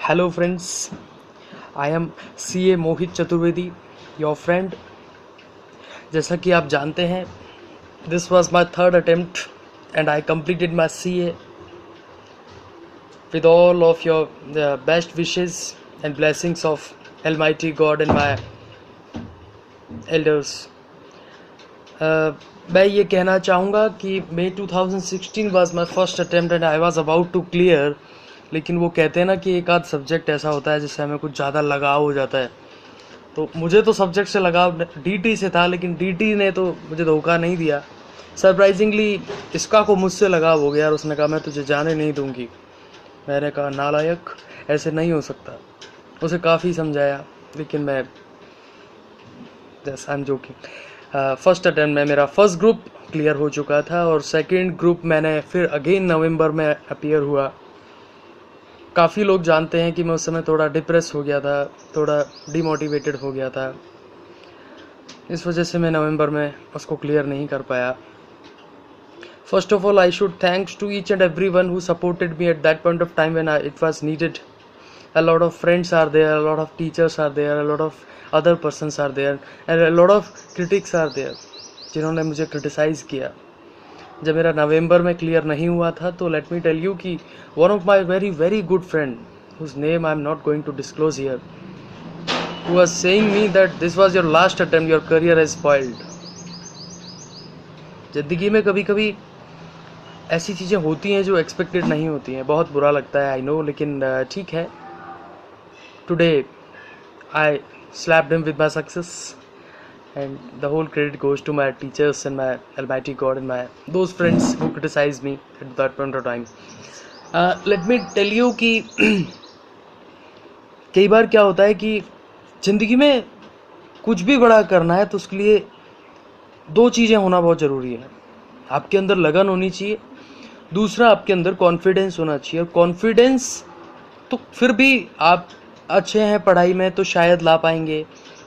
Hello friends, I am CA Mohit Chaturvedi, your friend. जैसा कि आप जानते हैं, this was my third attempt and I completed my CA with all of your best wishes and blessings of Almighty God and my elders. मैं ये कहना चाहूँगा कि May 2016 was my first attempt and I was about to clear. लेकिन वो कहते हैं ना कि एक आध सब्जेक्ट ऐसा होता है जिससे हमें कुछ ज़्यादा लगाव हो जाता है। तो मुझे तो सब्जेक्ट से लगाव DT से था, लेकिन DT ने तो मुझे धोखा नहीं दिया। सरप्राइजिंगली इसका को मुझसे लगाव हो गया और उसने कहा मैं तुझे जाने नहीं दूंगी। मैंने कहा नालायक, ऐसे नहीं हो सकता। उसे काफ़ी समझाया, लेकिन मैं I am joking. First attempt में मेरा फर्स्ट ग्रुप क्लियर हो चुका था और सेकेंड ग्रुप मैंने फिर अगेन नवंबर में अपीयर हुआ। काफ़ी लोग जानते हैं कि मैं उस समय थोड़ा डिप्रेस हो गया था, थोड़ा डिमोटिवेटेड हो गया था। इस वजह से मैं नवंबर में उसको क्लियर नहीं कर पाया। First of all I should thanks to each and every one who supported me at that point of time when it was needed. A lot of friends are there, a lot of teachers are there, a lot of other persons are there and a lot of critics are there जिन्होंने मुझे criticise किया जब मेरा नवंबर में clear नहीं हुआ था। तो लेट मी टेल यू कि one of my very very good friend whose name I am not going to disclose here, who was saying me that this was your last attempt, your career is spoiled. ज़िंदगी में कभी कभी ऐसी चीज़ें होती हैं जो एक्सपेक्टेड नहीं होती हैं। बहुत बुरा लगता है, आई नो, लेकिन ठीक है। Today I slapped him with my success and the whole credit goes to my teachers and my almighty God and my those friends who criticized me at that point of time. Let me tell you कि कई बार क्या होता है कि ज़िंदगी में कुछ भी बड़ा करना है तो उसके लिए दो चीज़ें होना बहुत ज़रूरी है। आपके अंदर लगन होनी चाहिए, दूसरा आपके अंदर कॉन्फिडेंस होना चाहिए। और कॉन्फिडेंस तो फिर भी आप अच्छे हैं पढ़ाई में तो शायद ला पाएंगे,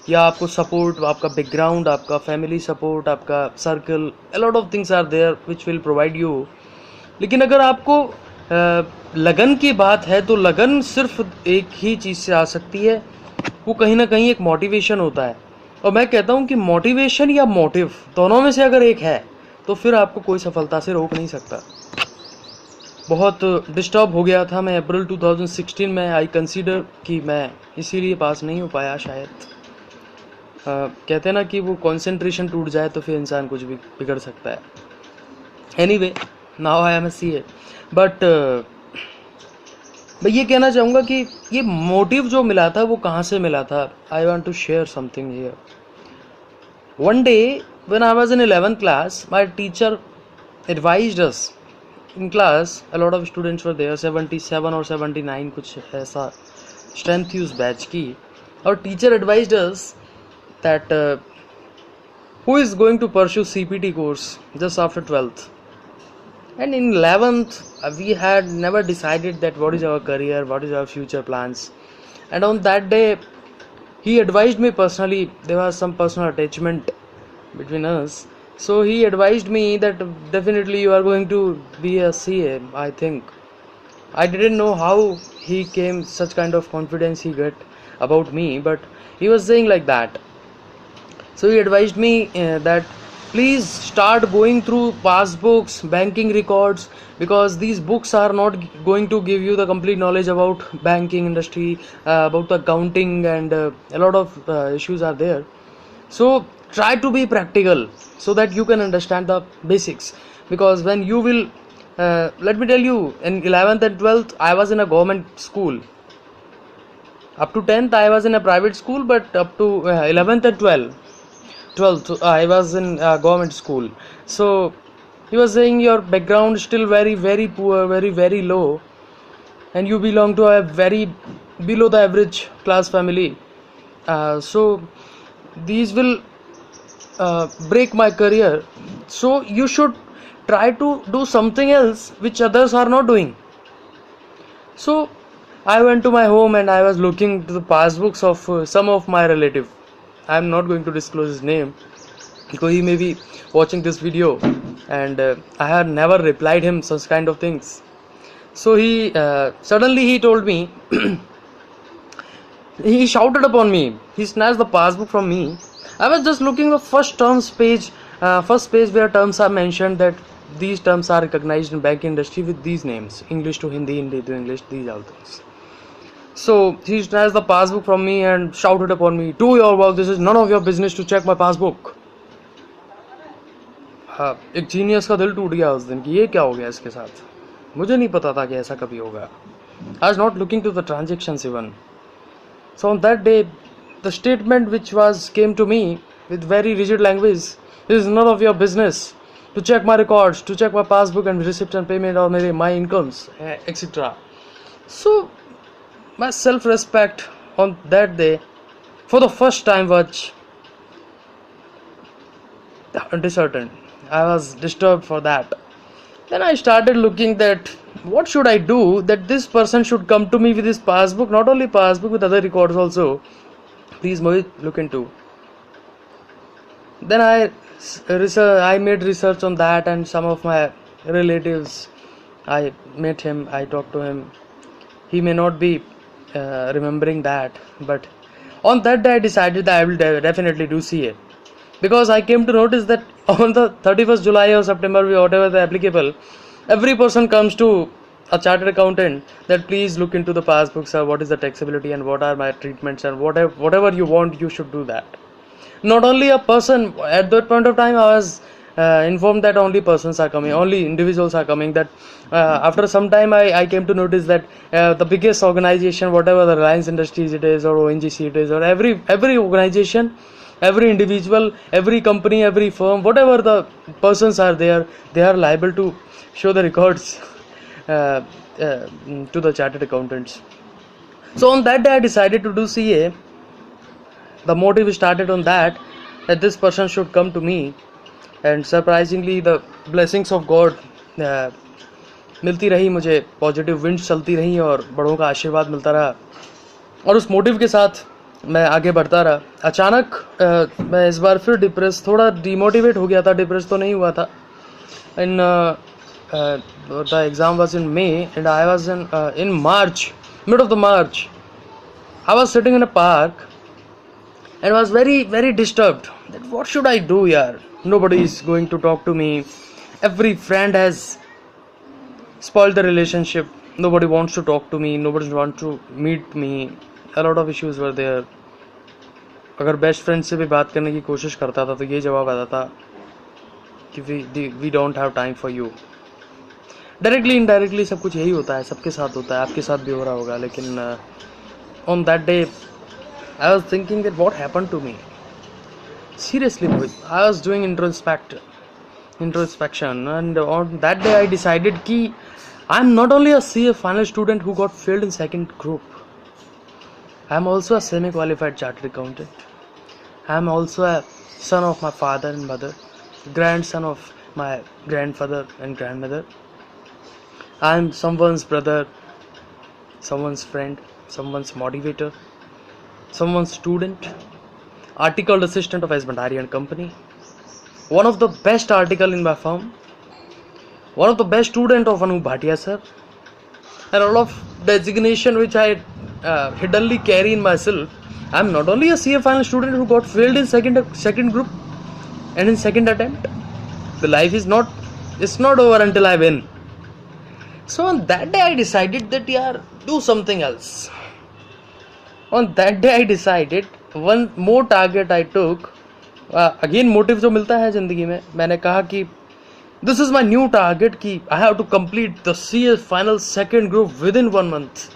या आपको सपोर्ट, आपका बैकग्राउंड, आपका फैमिली सपोर्ट, आपका circle, a lot of things are there which will provide you. लेकिन अगर आपको लगन की बात है तो लगन सिर्फ एक ही चीज़ से आ सकती है, वो कहीं ना कहीं एक मोटिवेशन होता है। और मैं कहता हूँ कि मोटिवेशन या मोटिव दोनों में से अगर एक है तो फिर आपको कोई सफलता से रोक नहीं सकता। बहुत डिस्टर्ब हो गया था मैं अप्रैल 2016 में। आई कंसीडर कि मैं इसीलिए पास नहीं हो पाया शायद। कहते हैं ना कि वो कंसंट्रेशन टूट जाए तो फिर इंसान कुछ भी बिगड़ सकता है। Anyway, now I am a CA, but मैं ये कहना चाहूँगा कि ये मोटिव जो मिला था वो कहाँ से मिला था। I want to share something here. One day when I was in 11th class, my teacher advised us in class. A lot of students were there, 77 or 79 कुछ ऐसा स्ट्रेंथ थी उस बैच की। और teacher advised us that who is going to pursue CPT course just after 12th, and in 11th we had never decided that what is our career, what is our future plans. And on that day he advised me personally. There was some personal attachment between us, so he advised me that definitely you are going to be a CA. I think I didn't know how he came such kind of confidence he got about me, but he was saying like that. So he advised me that please start going through passbooks, banking records, because these books are not going to give you the complete knowledge about banking industry, about accounting, and a lot of issues are there. So try to be practical so that you can understand the basics, because when you will let me tell you, in 11th and 12th I was in a government school. Up to 10th I was in a private school, but up to 11th and 12th I was in a government school. So he was saying your background is still very very poor, very very low, and you belong to a very below the average class family. So these will break my career, so you should try to do something else which others are not doing. So I went to my home and I was looking to the passbooks of some of my relative. I am not going to disclose his name because he may be watching this video, and I had never replied him such kind of things. So he suddenly he told me He shouted upon me. He snatched the passbook from me. I was just looking the first page where terms are mentioned, that these terms are recognized in bank industry with these names: English to Hindi, Hindi to English, these all things. So he snatched the passbook from me and shouted upon me, "Do your work. This is none of your business to check my passbook." हाँ, एक genius का दिल टूट गया उस दिन कि ये क्या हो गया इसके साथ. मुझे नहीं पता था कि ऐसा कभी होगा. I was not looking to the transactions even. So on that day, the statement which came to me with very rigid language: "This is none of your business to check my records, to check my passbook and receipt and payment or maybe my incomes, etc." So my self-respect on that day, for the first time, was disheartened. I was disturbed for that. Then I started looking that what should I do that this person should come to me with his passbook, not only passbook, with other records also. Please, Mohit, look into. Then I made research on that, and some of my relatives, I met him, I talked to him. He may not be remembering that, but on that day I decided that I will definitely do CA, because I came to notice that on the 31st July or September, whatever the applicable, every person comes to a chartered accountant that please look into the passbooks, what is the taxability and what are my treatments, and whatever you want, you should do that. Not only a person, at that point of time I was informed that only persons are coming, only individuals are coming. That after some time I came to notice that the biggest organization, whatever the Reliance Industries it is, or ONGC it is, or every organization, every individual, every company, every firm, whatever the persons are there, they are liable to show the records to the chartered accountants. So on that day I decided to do CA. The motive started on that this person should come to me, and surprisingly the blessings of God मिलती रही मुझे, positive winds चलती रही और बड़ों का आशीर्वाद मिलता रहा, और उस मोटिव के साथ मैं आगे बढ़ता रहा. अचानक मैं इस बार फिर थोड़ा डिमोटिवेट हो गया था. डिप्रेस तो नहीं हुआ था. In the exam was in may and I was in March, mid of the March. I was sitting in a park and was very disturbed that what should I do here. Nobody is going to talk to me. Every friend has spoiled the relationship. Nobody wants to talk to me. Nobody wants to meet me. A lot of issues were there. अगर best friend से भी बात करने की कोशिश करता था तो ये जवाब आता था कि we don't have time for you. Directly indirectly सब कुछ यही होता है, सबके साथ होता है, आपके साथ भी हो रहा होगा. लेकिन on that day I was thinking that what happened to me. Seriously, I was doing introspection, and on that day I decided that I am not only a CA final student who got failed in second group. I am also a semi-qualified chartered accountant. I am also a son of my father and mother, grandson of my grandfather and grandmother. I am someone's brother, someone's friend, someone's motivator, someone's student, articled assistant of S. Bhandari and Company, one of the best article in my firm, one of the best student of Anup Bhatia sir, and all of designation which I hiddenly carry in myself. I am not only a CA final student who got failed in second group and in second attempt. The life is not over until I win. So on that day I decided that do something else. On that day I decided one more target I took. Again motive जो मिलता है ज़िंदगी में, मैंने कहा कि this is my new target कि I have to complete the CA final second group within 1 month.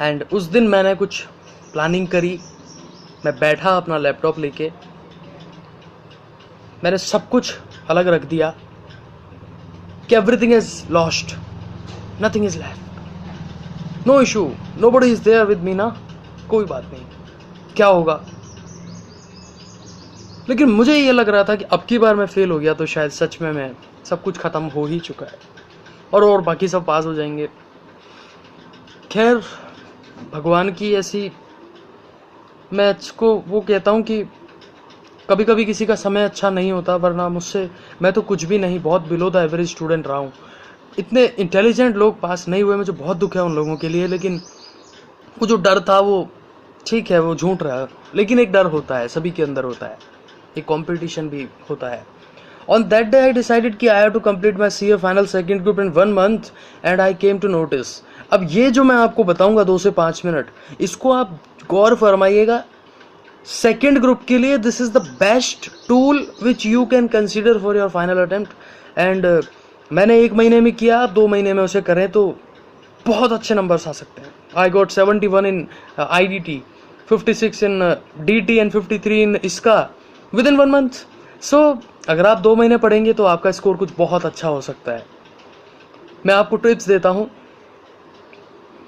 And उस दिन मैंने कुछ प्लानिंग करी. मैं बैठा अपना लैपटॉप लेके, मैंने सब कुछ अलग रख दिया कि everything is lost, nothing is left. No issue, nobody is there with me ना, कोई बात नहीं, क्या होगा. लेकिन मुझे ये लग रहा था कि अब की बार मैं फेल हो गया तो शायद सच में मैं सब कुछ ख़त्म हो ही चुका है और बाकी सब पास हो जाएंगे. खैर भगवान की ऐसी, मैं इसको वो कहता हूँ कि कभी कभी किसी का समय अच्छा नहीं होता, वरना मैं तो कुछ भी नहीं, बहुत बिलो द एवरेज स्टूडेंट रहा हूँ. इतने इंटेलिजेंट लोग पास नहीं हुए, मुझे बहुत दुख है उन लोगों के लिए. लेकिन वो जो डर था वो ठीक है, वो झूठ रहा, लेकिन एक डर होता है, सभी के अंदर होता है, एक कंपटीशन भी होता है. On that day I decided कि I have to complete my CA final second group in 1 month and I came to notice. अब ये जो मैं आपको बताऊंगा 2 से 5 मिनट, इसको आप गौर फरमाइएगा. सेकेंड ग्रुप के लिए this is the best tool which you can consider for your final attempt. And मैंने 1 महीने में किया, आप 2 महीने में उसे करें तो बहुत अच्छे नंबर्स आ सकते हैं. I got 71 in IDT, 56 in DT and 53 इन इसका विद इन 1 मंथ. सो अगर आप 2 महीने पढ़ेंगे तो आपका स्कोर कुछ बहुत अच्छा हो सकता है. मैं आपको टिप्स देता हूँ.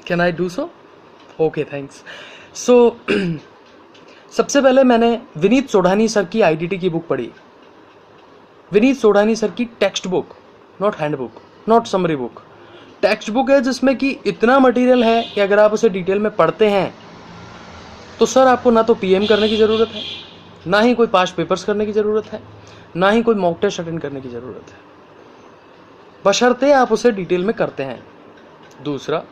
Can I do so? Okay, thanks. So सबसे पहले मैंने विनीत सोढ़ानी सर की IDT की बुक पढ़ी. विनीत सोढ़ानी सर की textbook, not handbook, not summary book, textbook है जिसमें कि इतना मटेरियल है कि अगर आप उसे डिटेल में पढ़ते हैं तो सर आपको ना तो PM करने की ज़रूरत है, ना ही कोई पास्ट पेपर्स करने की ज़रूरत है, ना ही कोई मॉक टेस्ट अटेंड करने की ज़रूरत है, बशर्ते आप उसे डिटेल में करते हैं. दूसरा,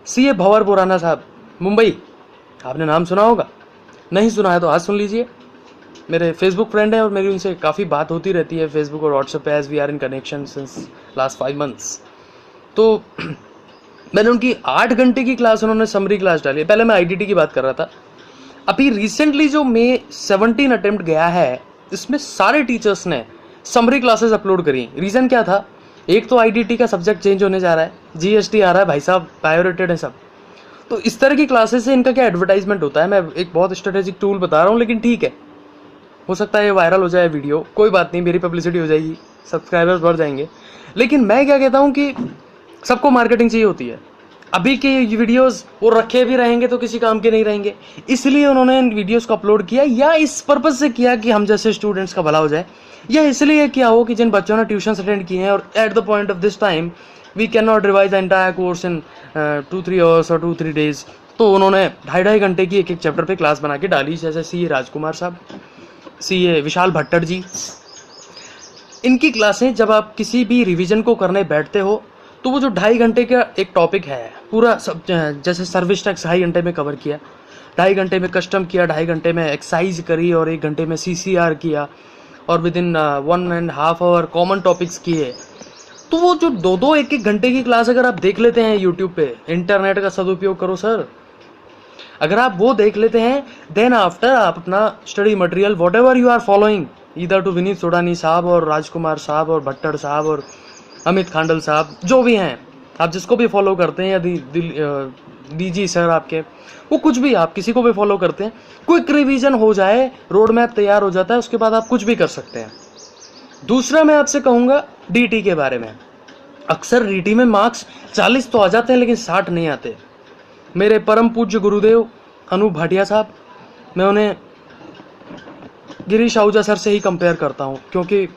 CA भंवर बोराना साहब, मुंबई. आपने नाम सुना होगा, नहीं सुना है तो आज सुन लीजिए. मेरे फेसबुक फ्रेंड हैं और मेरी उनसे काफ़ी बात होती रहती है फेसबुक और व्हाट्सएप पे, as we are in connection since last 5 months. तो मैंने उनकी 8 घंटे की क्लास, उन्होंने समरी क्लास डाली है. पहले मैं IDT की बात कर रहा था. अभी रिसेंटली जो May 17 अटेम्प्ट गया है, इसमें सारे टीचर्स ने समरी क्लासेस अपलोड करी. रीज़न क्या था? एक तो IDT का सब्जेक्ट चेंज होने जा रहा है, GST आ रहा है, भाई साहब प्रायोरिटेड है सब. तो इस तरह की क्लासेस से इनका क्या एडवर्टाइजमेंट होता है. मैं एक बहुत स्ट्रेटेजिक टूल बता रहा हूँ, लेकिन ठीक है, हो सकता है ये वायरल हो जाए वीडियो, कोई बात नहीं, मेरी पब्लिसिटी हो जाएगी, सब्सक्राइबर्स बढ़ जाएंगे. लेकिन मैं क्या कहता हूँ कि सबको मार्केटिंग चाहिए होती है. अभी के वीडियोस वो रखे भी रहेंगे तो किसी काम के नहीं रहेंगे, इसलिए उन्होंने इन वीडियोस को अपलोड किया. या इस पर्पज से किया कि हम जैसे स्टूडेंट्स का भला हो जाए, या इसलिए किया हो कि जिन बच्चों ने ट्यूशन अटेंड किए हैं और at the point of this time we can not revise the entire course in 2-3 hours और 2-3 डेज, तो उन्होंने 2.5 घंटे की एक चैप्टर पे क्लास बना के डाली. जैसे CA राजकुमार साहब, CA विशाल भट्टर जी. इनकी क्लासें जब आप किसी भी रिवीजन को करने बैठते हो तो वो जो 2.5 घंटे का एक टॉपिक है पूरा सब, जैसे सर्विस टैक्स 2.5 घंटे में कवर किया, 2.5 घंटे में कस्टम किया, 2.5 घंटे में एक्साइज करी और 1 घंटे में CCR किया, और within 1.5 hour common topics किए. तो वो जो 2-2 1-1 घंटे की क्लास अगर आप देख लेते हैं यूट्यूब पे, इंटरनेट का सदुपयोग करो सर, अगर आप वो देख लेते हैं, देन आफ्टर आप अपना study material whatever you are following either to Vineet Sodhani साहब और राजकुमार साहब और भट्टर साहब और अमित खांडल साहब, जो भी हैं, आप जिसको भी फॉलो करते हैं, या DG सर आपके, वो कुछ भी, आप किसी को भी फॉलो करते हैं, क्विक रिवीजन हो जाए, रोड मैप तैयार हो जाता है, उसके बाद आप कुछ भी कर सकते हैं. दूसरा मैं आपसे कहूँगा DT के बारे में. अक्सर DT में मार्क्स 40 तो आ जाते हैं लेकिन 60 नहीं आते. मेरे परम पूज्य गुरुदेव अनूप भाटिया साहब, मैं उन्हें गिरीश आहूजा सर से ही कंपेयर करता हूँ, क्योंकि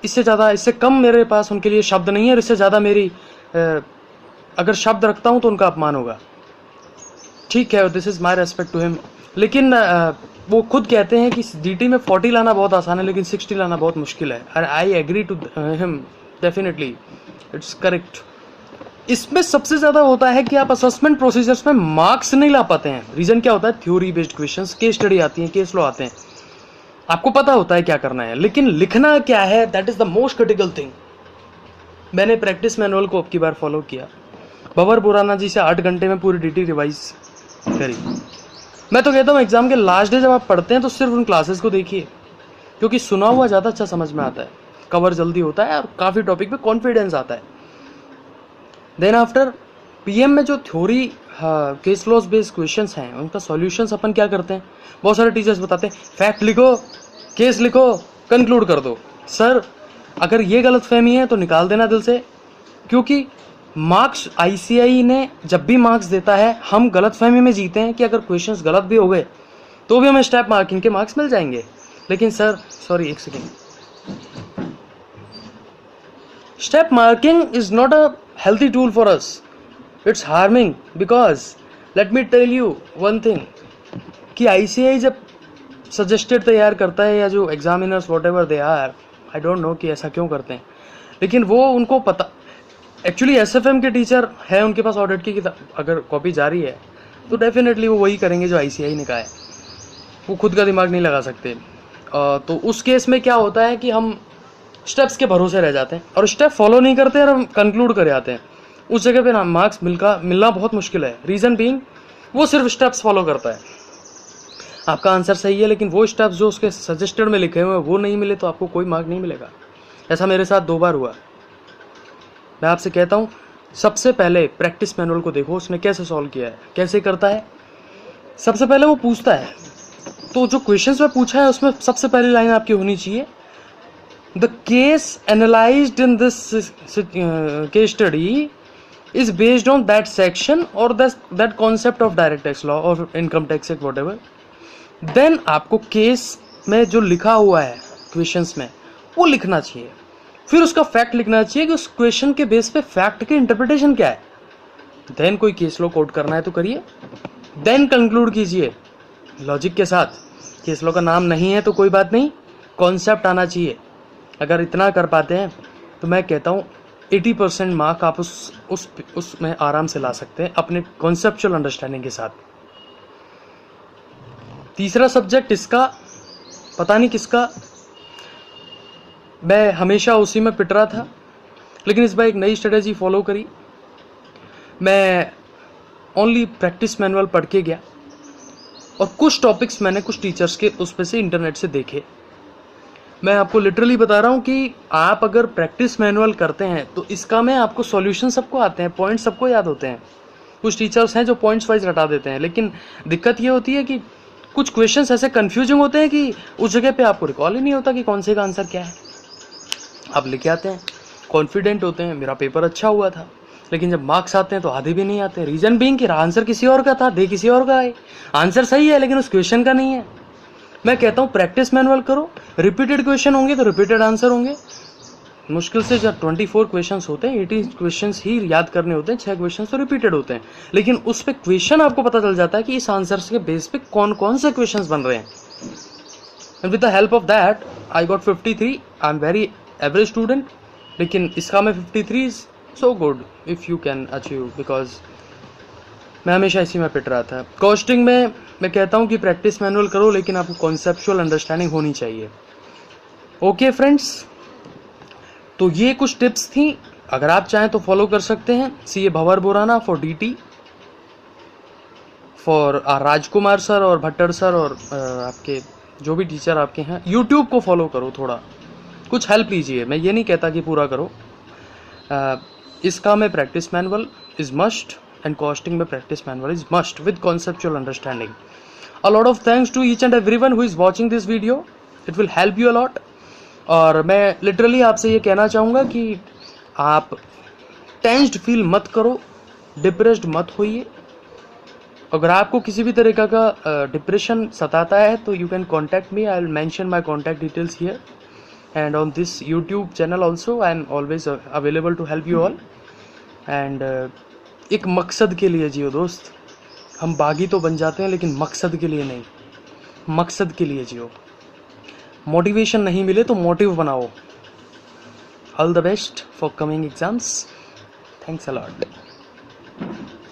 इससे ज़्यादा, इससे कम मेरे पास उनके लिए शब्द नहीं है, और इससे ज़्यादा मेरी अगर शब्द रखता हूँ तो उनका अपमान होगा. ठीक है, this is my respect to him. लेकिन वो खुद कहते हैं कि DT में 40 लाना बहुत आसान है लेकिन 60 लाना बहुत मुश्किल है. और I agree to him, definitely it's correct. इसमें सबसे ज़्यादा होता है कि आप असेसमेंट प्रोसीजर्स में मार्क्स नहीं ला पाते हैं. रीज़न क्या होता है? Theory based questions, case study आती है, केस लॉ आते हैं, आपको पता होता है क्या करना है, लेकिन लिखना क्या है, that is the most critical thing. मैंने प्रैक्टिस मैनुअल को अब की बार फॉलो किया, भंवर बोराना जी से 8 घंटे में पूरी DT रिवाइज करी. मैं तो कहता हूँ एग्जाम के लास्ट डे जब आप पढ़ते हैं तो सिर्फ उन क्लासेस को देखिए, क्योंकि सुना हुआ ज़्यादा अच्छा समझ में आता है, कवर जल्दी होता है और काफ़ी टॉपिक पे कॉन्फिडेंस आता है. देन आफ्टर PM में जो theory case laws based questions हैं, उनका सॉल्यूशंस अपन क्या करते हैं, बहुत सारे टीचर्स बताते हैं फैक्ट लिखो, केस लिखो, कंक्लूड कर दो. सर अगर ये गलत फहमी है तो निकाल देना दिल से, क्योंकि मार्क्स ICI ने जब भी मार्क्स देता है, हम गलत फहमी में जीते हैं कि अगर क्वेश्चंस गलत भी हो गए तो भी हमें स्टेप मार्किंग के मार्क्स मिल जाएंगे. लेकिन सर, सॉरी एक second, step marking is not a healthy tool for us, it's harming, because let me tell you one thing कि ICI जब सजेस्टेड तैयार करता है, या जो examiners whatever they are, I don't know कि ऐसा क्यों करते हैं, लेकिन वो उनको पता, एक्चुअली एसएफएम के टीचर है, उनके पास ऑडिट की किताब अगर कॉपी जारी है तो डेफिनेटली वो वही करेंगे जो आईसीआई ने कहा है, वो खुद का दिमाग नहीं लगा सकते। तो उस केस में क्या होता है कि हम स्टेप्स के भरोसे रह जाते हैं और स्टेप फॉलो नहीं करते और हम कंक्लूड कर जाते हैं। उस जगह पे ना मार्क्स मिलना बहुत मुश्किल है। रीज़न बीइंग वो सिर्फ स्टेप्स फॉलो करता है, आपका आंसर सही है लेकिन वो स्टेप्स जो उसके सजेस्टेड में लिखे हुए हैं वो नहीं मिले तो आपको कोई मार्क नहीं मिलेगा। ऐसा मेरे साथ 2 बार हुआ। मैं आपसे कहता हूँ सबसे पहले प्रैक्टिस मैनुअल को देखो, उसने कैसे सॉल्व किया है, कैसे करता है। सबसे पहले वो पूछता है, तो जो क्वेश्चंस में पूछा है उसमें सबसे पहली लाइन आपकी होनी चाहिए, the case analysed in this case study is based on that section or that concept of direct tax law or income tax act whatever। then आपको केस में जो लिखा हुआ है क्वेश्चंस में वो लिखना चाहिए, फिर उसका फैक्ट लिखना चाहिए कि उस क्वेश्चन के बेस पे फैक्ट की इंटरप्रिटेशन क्या है। देन कोई केस लॉ कोट करना है तो करिए, देन कंक्लूड कीजिए लॉजिक के साथ। केस लॉ का नाम नहीं है तो कोई बात नहीं, कॉन्सेप्ट आना चाहिए। अगर इतना कर पाते हैं तो मैं कहता हूँ 80% मार्क आप उसमें आराम से ला सकते हैं अपने कॉन्सेप्चुअल अंडरस्टैंडिंग के साथ। तीसरा सब्जेक्ट इसका पता नहीं किसका, मैं हमेशा उसी में पिट रहा था, लेकिन इस बार एक नई स्ट्रेटेजी फॉलो करी। मैं ओनली प्रैक्टिस मैनुअल पढ़ के गया और कुछ टॉपिक्स मैंने कुछ टीचर्स के उस पे से इंटरनेट से देखे। मैं आपको लिटरली बता रहा हूँ कि आप अगर प्रैक्टिस मैनुअल करते हैं तो इसका में आपको सॉल्यूशन सबको आते हैं, पॉइंट्स सबको याद होते हैं। कुछ टीचर्स हैं जो पॉइंट्स वाइज रटा देते हैं, लेकिन दिक्कत ये होती है कि कुछ क्वेश्चंस ऐसे कंफ्यूजिंग होते हैं कि उस जगह पे आपको रिकॉल ही नहीं होता कि कौन से का आंसर क्या है। आप लिखे आते हैं, कॉन्फिडेंट होते हैं मेरा पेपर अच्छा हुआ था, लेकिन जब मार्क्स आते हैं तो आधे भी नहीं आते। रीजन बीइंग कि आंसर किसी और का था, दे किसी और का है, आंसर सही है लेकिन उस क्वेश्चन का नहीं है। मैं कहता हूँ प्रैक्टिस मैनुअल करो, रिपीटेड क्वेश्चन होंगे तो रिपीटेड आंसर होंगे। मुश्किल से जब 24 क्वेश्चंस होते हैं 80 क्वेश्चंस ही याद करने होते हैं, 6 क्वेश्चंस तो रिपीटेड होते हैं, लेकिन उस पे क्वेश्चन आपको पता चल जाता है कि इस आंसर के बेस पे कौन कौन से क्वेश्चंस बन रहे हैं। And with the help of that I got 53। I am very average student, लेकिन इसका में 53 is so good if you can achieve, because मैं हमेशा इसी में पिट रहा था। कॉस्टिंग में मैं कहता हूँ कि प्रैक्टिस मैनुअल करो, लेकिन आपको कॉन्सेप्चुअल अंडरस्टैंडिंग होनी चाहिए। ओके फ्रेंड्स, तो ये कुछ टिप्स थी, अगर आप चाहें तो फॉलो कर सकते हैं। CA Bhanwar Borana for DT, for Rajkumar sir और भट्टर सर और आपके जो भी टीचर आपके हैं। यूट्यूब को फॉलो करो, थोड़ा कुछ हेल्प लीजिए, मैं ये नहीं कहता कि पूरा करो। इसका में practice manual is must and costing में practice manual is must with conceptual understanding. A lot of thanks to each and everyone who is watching this video. It will help you a lot. और मैं literally आपसे ये कहना चाहूँगा कि आप tensed feel मत करो, डिप्रेस्ड मत होइए। अगर आपको किसी भी तरीका का डिप्रेशन सताता है तो you can contact me, I will mention my contact details here and on this YouTube channel also. I am always available to help you all. And एक मकसद के लिए जियो दोस्त, हम बागी तो बन जाते हैं लेकिन मकसद के लिए नहीं, मकसद के लिए जियो। मोटिवेशन नहीं मिले तो मोटिव बनाओ। All the best for coming exams. Thanks a lot.